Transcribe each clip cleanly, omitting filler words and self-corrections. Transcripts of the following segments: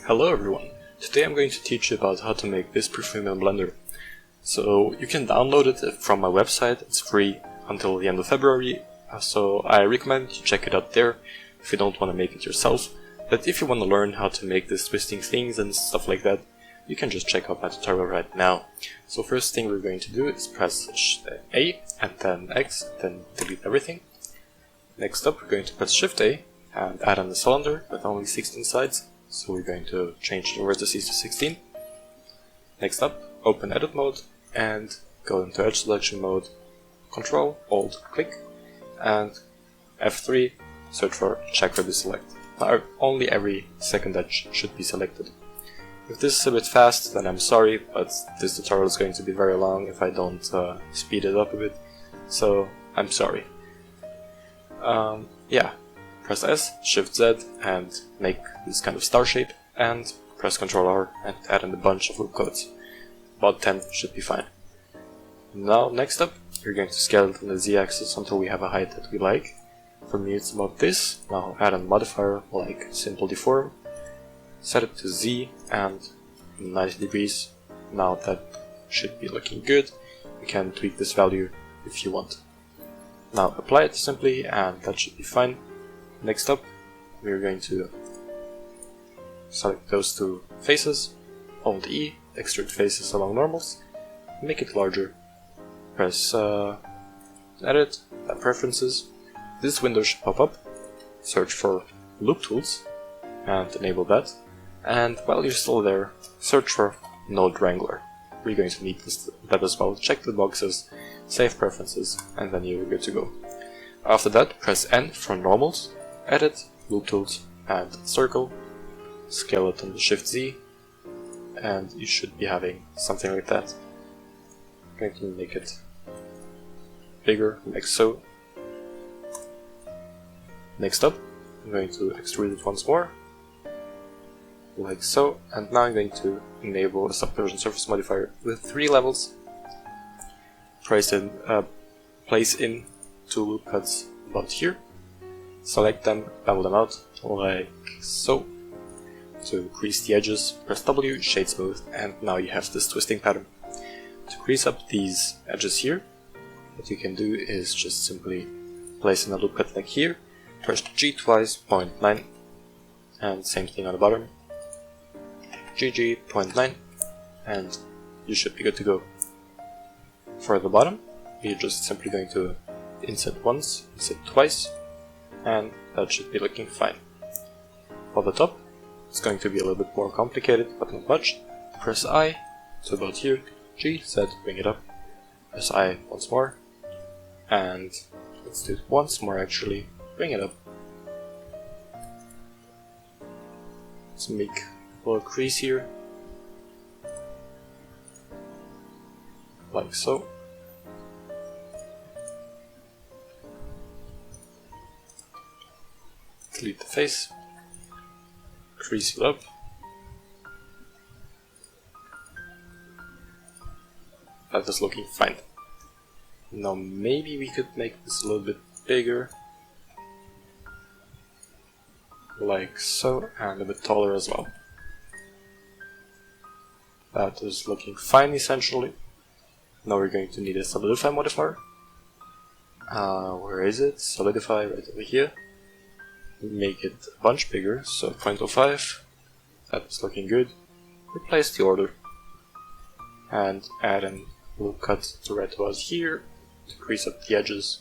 Hello everyone! Today I'm going to teach you about how to make this perfume in Blender. So you can download it from my website, it's free until the end of February, so I recommend you check it out there if you don't want to make it yourself. But if you want to learn how to make these twisting things and stuff like that, you can just check out my tutorial right now. So first thing we're going to do is press A and then X, then delete everything. Next up we're going to press Shift A and add in the cylinder with only 16 sides. So we're going to change the vertices to 16. Next up, open edit mode and go into edge selection mode, Control, Alt, click, and F3, search for check ready select. Now only every second edge should be selected. If this is a bit fast, then I'm sorry, but this tutorial is going to be very long if I don't speed it up a bit, so I'm sorry. Yeah. Press S, Shift Z, and make this kind of star shape, and press Ctrl R and add in a bunch of loop codes. About 10 should be fine. Now, next up, we're going to scale it on the Z axis until we have a height that we like. For me it's about this. Now add a modifier like Simple Deform, set it to Z and 90 degrees. Now that should be looking good. You can tweak this value if you want. Now apply it simply and that should be fine. Next up, we're going to select those two faces, Alt E, extrude faces along normals, make it larger, press Edit, Preferences. This window should pop up, search for Loop Tools, and enable that. And while you're still there, search for Node Wrangler. We're going to need that as well. Check the boxes, save preferences, and then you're good to go. After that, press N for normals. Edit, Loop Tools, and Circle, scale it on the Shift Z, and you should be having something like that. I'm going to make it bigger, like so. Next up, I'm going to extrude it once more, like so, and now I'm going to enable a subdivision surface modifier with 3 levels. Place in 2 loop cuts about here. Select them, level them out, like so. To crease the edges, press W, shade smooth, and now you have this twisting pattern. To crease up these edges here, what you can do is just simply place in a loop cut like here, press G twice, 0.9, and same thing on the bottom, GG, 0.9, and you should be good to go. For the bottom, you're just simply going to insert once, insert twice, and that should be looking fine. For the top, it's going to be a little bit more complicated, but not much. Press I to about here, G, Z, bring it up, press I once more, and let's do it once more actually, bring it up. Let's make a little crease here, like so. Delete the face, crease it up, that is looking fine. Now maybe we could make this a little bit bigger, like so, and a bit taller as well. That is looking fine essentially. Now we're going to need a solidify modifier. Where is it? Solidify right over here. Make it a bunch bigger, so 0.05, that is looking good. Replace the order and add in loop cut to right about here to crease up the edges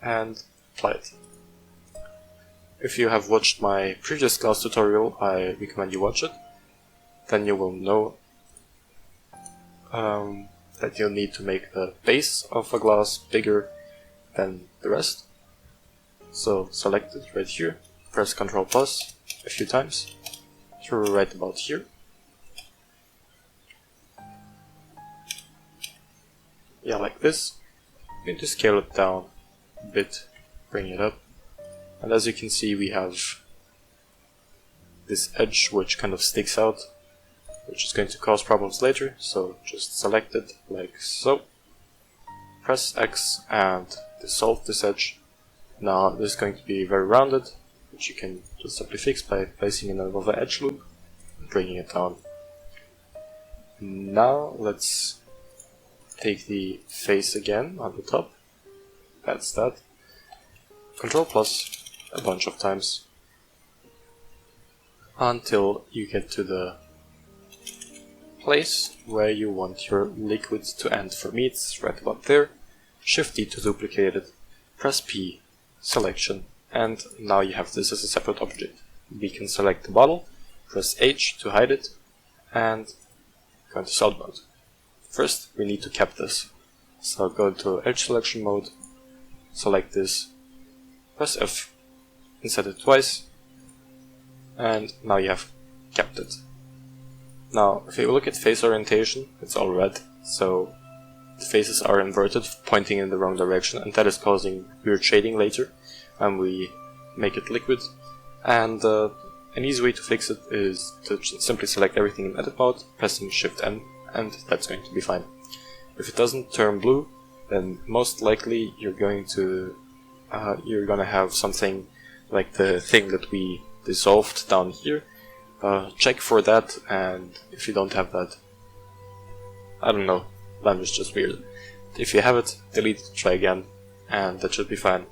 and apply it. If you have watched my previous glass tutorial, I recommend you watch it. Then you will know that you'll need to make the base of a glass bigger than the rest. So select it right here, press Ctrl plus a few times, through right about here. Yeah, like this. I'm going to scale it down a bit, bring it up, and as you can see we have this edge which kind of sticks out, which is going to cause problems later, so just select it like so. Press X and dissolve this edge. Now this is going to be very rounded, which you can just simply fix by placing in another edge loop and bringing it down. Now let's take the face again on the top. That's that. Control plus a bunch of times until you get to the place where you want your liquid to end. For me it's right about there. Shift D to duplicate it, press P, selection, and now you have this as a separate object. We can select the bottle, press H to hide it, and go into solid mode. First we need to cap this. So go to edge selection mode, select this, press F, insert it twice, and now you have capped it. Now if you look at face orientation, it's all red, so the faces are inverted, pointing in the wrong direction, and that is causing weird shading later when we make it liquid. And an easy way to fix it is to simply select everything in edit mode, pressing Shift N, and that's going to be fine. If it doesn't turn blue, then most likely you're gonna have something like the thing that we dissolved down here. Check for that, and if you don't have that, I don't know, that was just weird. If you have it, delete it, try again, and that should be fine.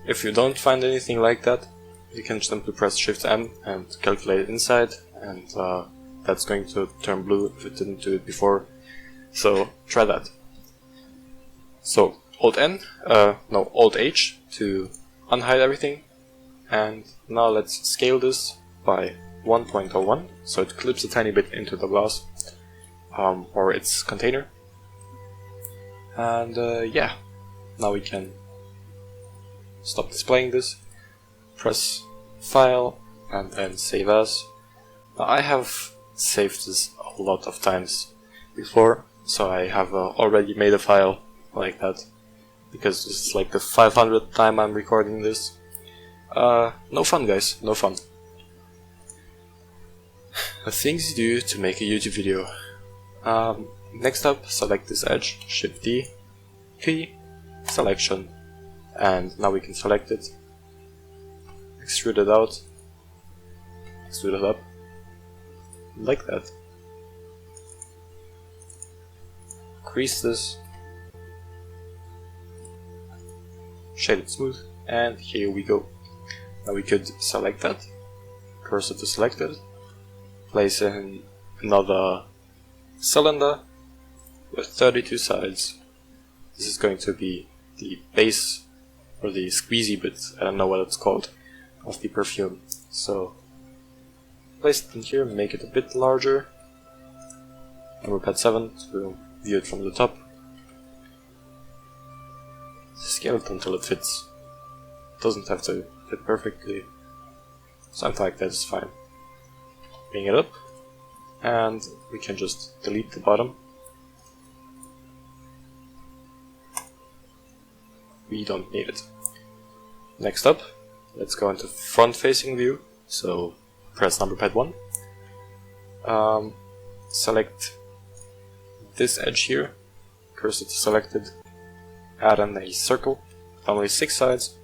If you don't find anything like that, you can simply press Shift N and calculate it inside, and that's going to turn blue if it didn't do it before. So try that. So Alt H to unhide everything, and now let's scale this by 1.01 so it clips a tiny bit into the glass or its container. And yeah, now we can stop displaying this, press File, and then Save As. Now I have saved this a lot of times before, so I have already made a file like that, because this is like the 500th time I'm recording this. No fun, guys, no fun. The things you do to make a YouTube video. Next up, select this edge, Shift D, P, selection, and now we can select it, extrude it out, extrude it up, like that. Crease this, shade it smooth, and here we go. Now we could select that, cursor to selected, place in another cylinder with 32 sides. This is going to be the base, or the squeezy bit, I don't know what it's called, of the perfume. So place it in here, make it a bit larger, number pad 7 to view it from the top. Scale it until it fits. It doesn't have to fit perfectly, something like that is fine. Bring it up, and we can just delete the bottom. We don't need it. Next up, let's go into front facing view, so press number pad 1. Select this edge here, cursor to selected, add in a circle, only 6 sides.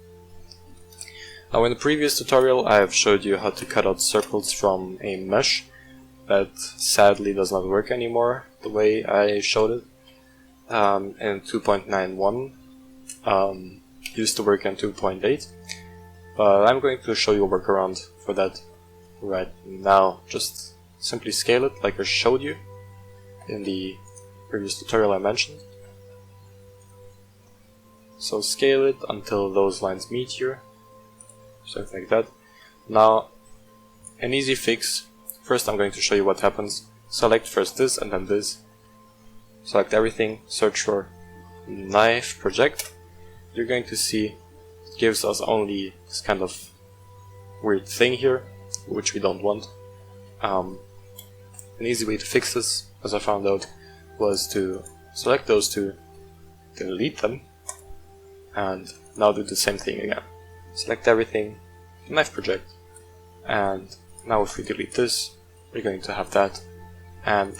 Now in the previous tutorial I have showed you how to cut out circles from a mesh. That sadly does not work anymore the way I showed it. In 2.91 used to work in 2.8, but I'm going to show you a workaround for that right now. Just simply scale it like I showed you in the previous tutorial I mentioned. So scale it until those lines meet here, something like that. Now, an easy fix. First I'm going to show you what happens. Select first this and then this. Select everything, search for knife project. You're going to see it gives us only this kind of weird thing here, which we don't want. An easy way to fix this, as I found out, was to select those two, delete them, and now do the same thing again. Select everything, knife project, and now if we delete this, we're going to have that, and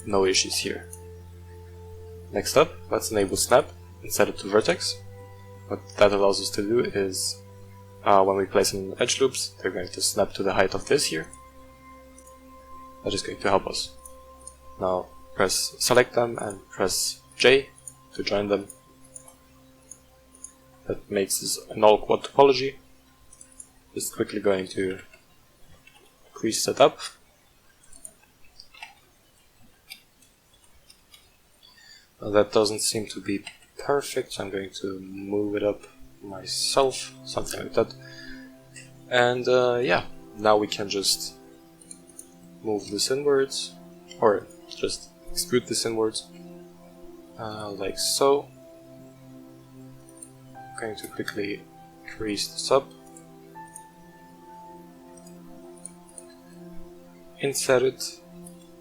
no issues here. Next up, let's enable snap and set it to vertex. What that allows us to do is when we place in edge loops, they're going to snap to the height of this here. That is going to help us. Now select them and press J to join them. That makes this a null quad topology. Just quickly going to crease that up. Now that doesn't seem to be perfect, so I'm going to move it up myself, something like that. And yeah, now we can just move this inwards, or just extrude this inwards, like so. I'm going to quickly crease this up, insert it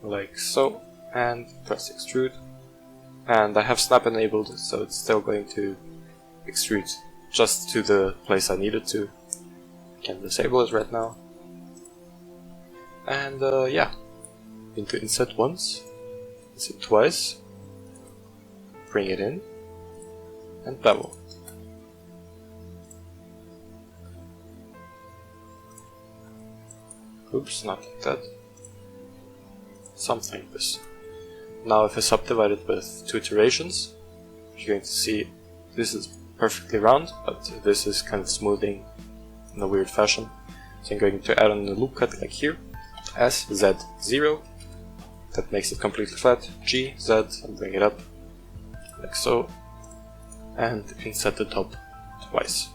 like so, and press extrude. And I have snap enabled, so it's still going to extrude just to the place I need it to. I can disable it right now. And yeah, into insert once, insert twice, bring it in, and bevel. Oops, not like that. Something like this. Now if I subdivide it with 2 iterations, you're going to see this is perfectly round, but this is kind of smoothing in a weird fashion. So I'm going to add on a loop cut like here, S, Z, 0, that makes it completely flat, G, Z, and bring it up, like so, and insert the top twice.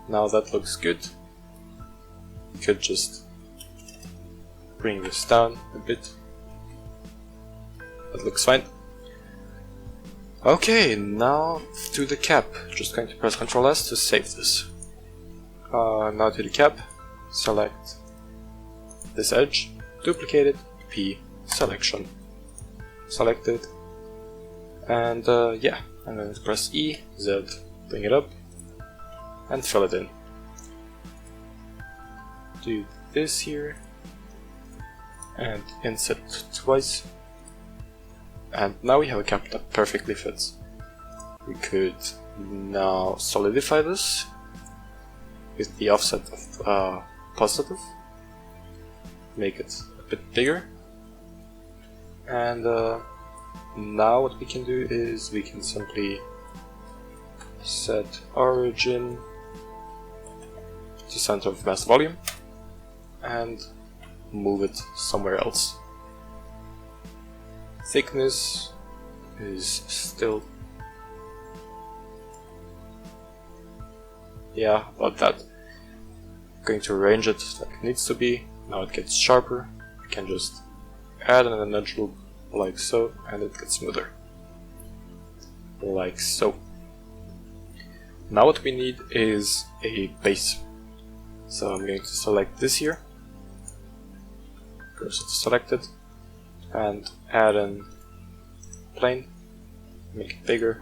Now that looks good. You could just bring this down a bit. That looks fine. Okay, now to the cap. Just going to press Ctrl S to save this. Now to the cap, select this edge, duplicate it, P, selection, select it, and yeah, I'm going to press E, Z, bring it up, and fill it in. Do this here, and insert twice, and now we have a cap that perfectly fits. We could now solidify this with the offset of positive, make it a bit bigger, and now what we can do is we can simply set origin to center of mass volume and move it somewhere else. Thickness is still, yeah, about that. I'm going to arrange it like it needs to be. Now it gets sharper. I can just add an edge loop like so, and it gets smoother, like so. Now what we need is a base. So I'm going to select this here, cursor selected, and add an plane, make it bigger,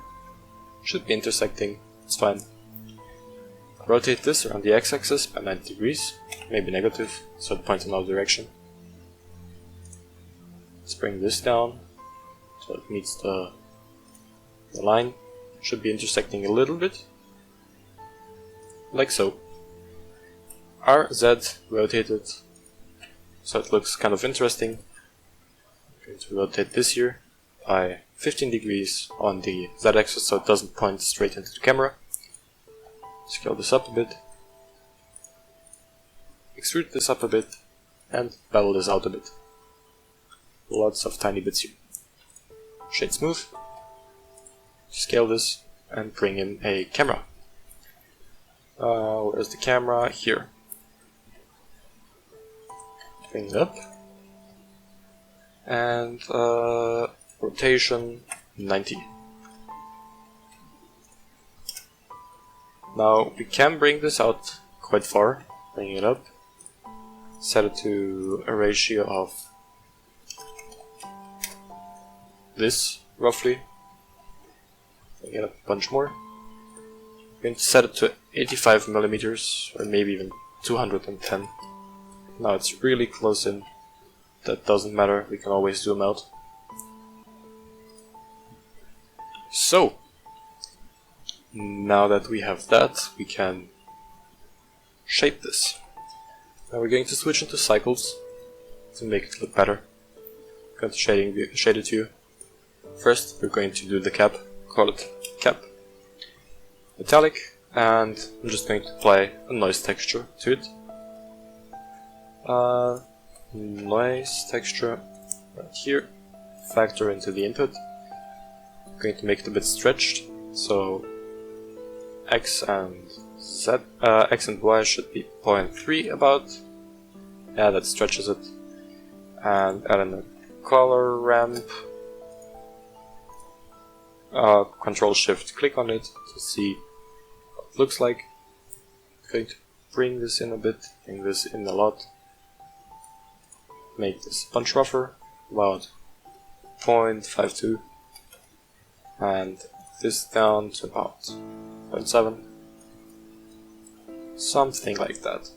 should be intersecting, it's fine. Rotate this around the x-axis by 90 degrees, maybe negative, so it points in our direction. Let's bring this down so it meets the line, should be intersecting a little bit, like so. RZ rotated, so it looks kind of interesting. I'm going to rotate this here by 15 degrees on the z-axis so it doesn't point straight into the camera. Scale this up a bit, extrude this up a bit, and bevel this out a bit. Lots of tiny bits here. Shade smooth, scale this, and bring in a camera. Where's the camera? Here. Bring it up, and rotation 90. Now we can bring this out quite far, bring it up, set it to a ratio of this, roughly, bring it up a bunch more. I'm going to set it to 85 millimeters, or maybe even 210. Now it's really close in, that doesn't matter, we can always zoom out. So, Now that we have that, we can shape this. Now we're going to switch into cycles to make it look better. Go to shaded view. First, we're going to do the cap. Call it cap metallic, and I'm just going to apply a noise texture to it. Noise texture right here. Factor into the input. I'm going to make it a bit stretched, so X and Y should be 0.3 about. Yeah, that stretches it. And add in a color ramp. Control Shift click on it to see what it looks like. I'm going to bring this in a bit, bring this in a lot. Make this a bunch rougher, about 0.52. And this down to about 0.7. Something like that.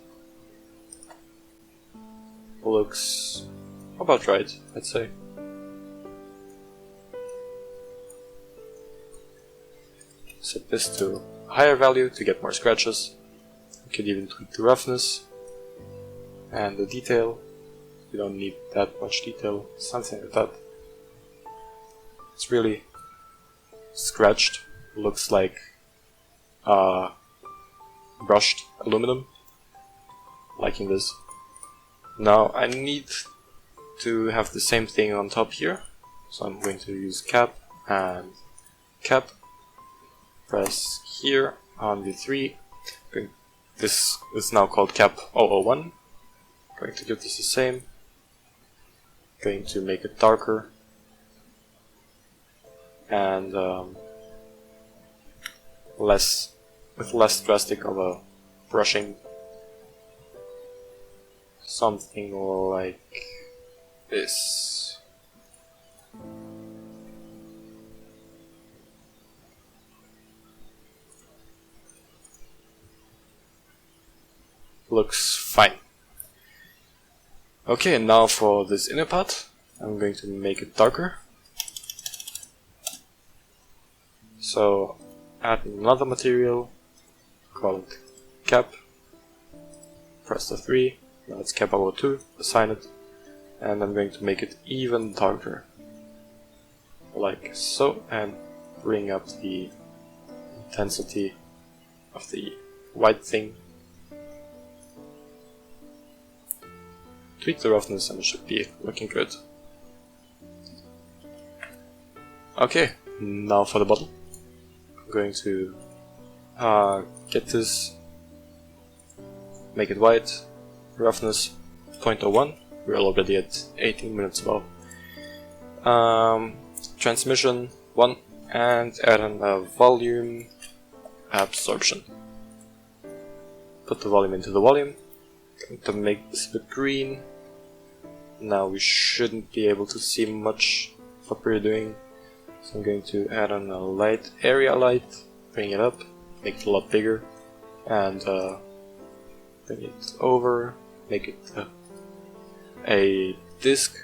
Looks about right, I'd say. Set this to a higher value to get more scratches. You could even tweak the roughness and the detail. You don't need that much detail, something like that. It's really scratched, looks like brushed aluminum, liking this. Now I need to have the same thing on top here, so I'm going to use cap and cap, press here on the 3. This is now called cap 001. Going to give this the same, going to make it darker and less drastic of a brushing. Something like this. Looks fine. Okay, now for this inner part, I'm going to make it darker. So add another material, call it cap, press the 3, now it's cap 02, assign it, and I'm going to make it even darker, like so, and bring up the intensity of the white thing. Tweak the roughness and it should be looking good. Okay, now for the bottle. I'm going to get this, make it white, roughness 0.01, we're already at 18 minutes above. Transmission 1, and add in a volume absorption. Put the volume into the volume, going to make this a bit green. Now we shouldn't be able to see much of what we're doing, so I'm going to add on a light, area light, bring it up, make it a lot bigger, and bring it over, make it a disc,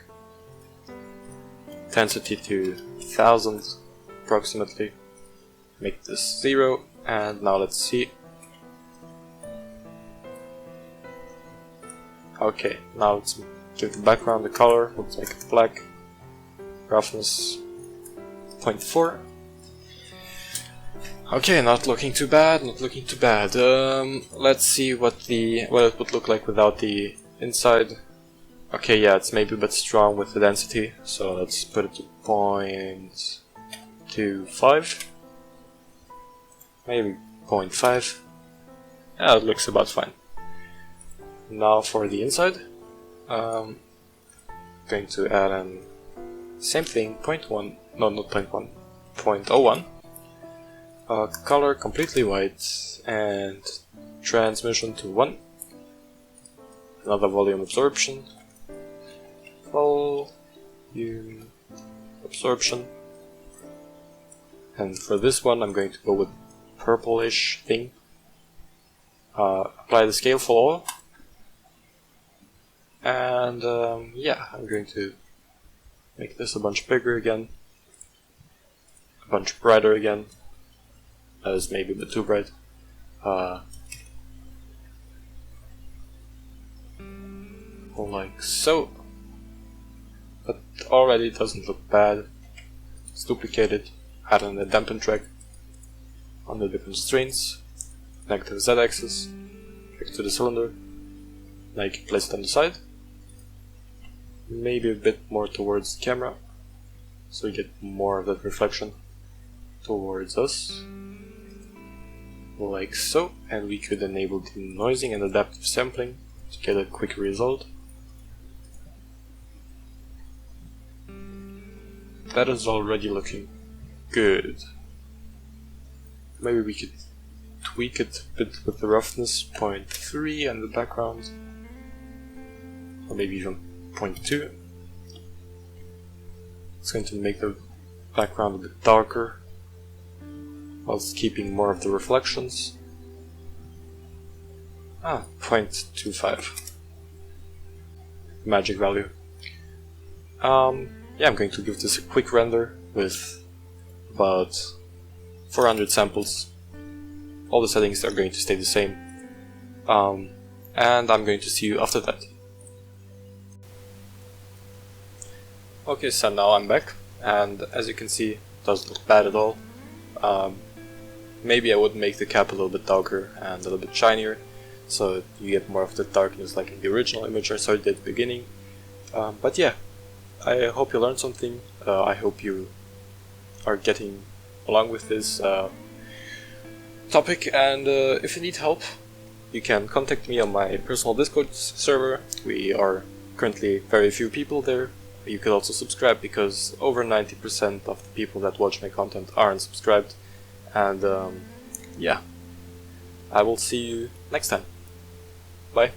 intensity to 1000 approximately, make this 0, and now let's see. Okay, now let's give the background the color, let's make it black, roughness 0.4. Okay, not looking too bad, not looking too bad. Let's see what it would look like without the inside. Okay, yeah, it's maybe a bit strong with the density, so let's put it to 0.25. Maybe 0.5. Yeah, it looks about fine. Now for the inside, going to add in same thing, 0.1, no, not 0.1, 0.01. Color completely white and transmission to 1. Another volume absorption. Volume absorption. And for this one I'm going to go with purplish thing. Apply the scale for all. And yeah, I'm going to make this a bunch bigger again, a bunch brighter again, as maybe a bit too bright. Like so. But already it doesn't look bad. It's duplicated, add in a dampen track on the different strains, negative Z-axis, back to the cylinder, now you can place it on the side, maybe a bit more towards the camera, so you get more of that reflection towards us, like so, and we could enable denoising and adaptive sampling to get a quick result. That is already looking good. Maybe we could tweak it a bit with the roughness, 0.3 and the background, or maybe even 0.2. It's going to make the background a bit darker, whilst keeping more of the reflections. 0.25. Magic value. Yeah, I'm going to give this a quick render with about 400 samples. All the settings are going to stay the same. And I'm going to see you after that. Okay, so now I'm back, and as you can see, it doesn't look bad at all. Maybe I would make the cap a little bit darker and a little bit shinier, so you get more of the darkness like in the original image I showed at the beginning. But yeah, I hope you learned something. I hope you are getting along with this topic, and if you need help, you can contact me on my personal Discord server. We are currently very few people there. You could also subscribe, because over 90% of the people that watch my content aren't subscribed. And yeah, I will see you next time. Bye.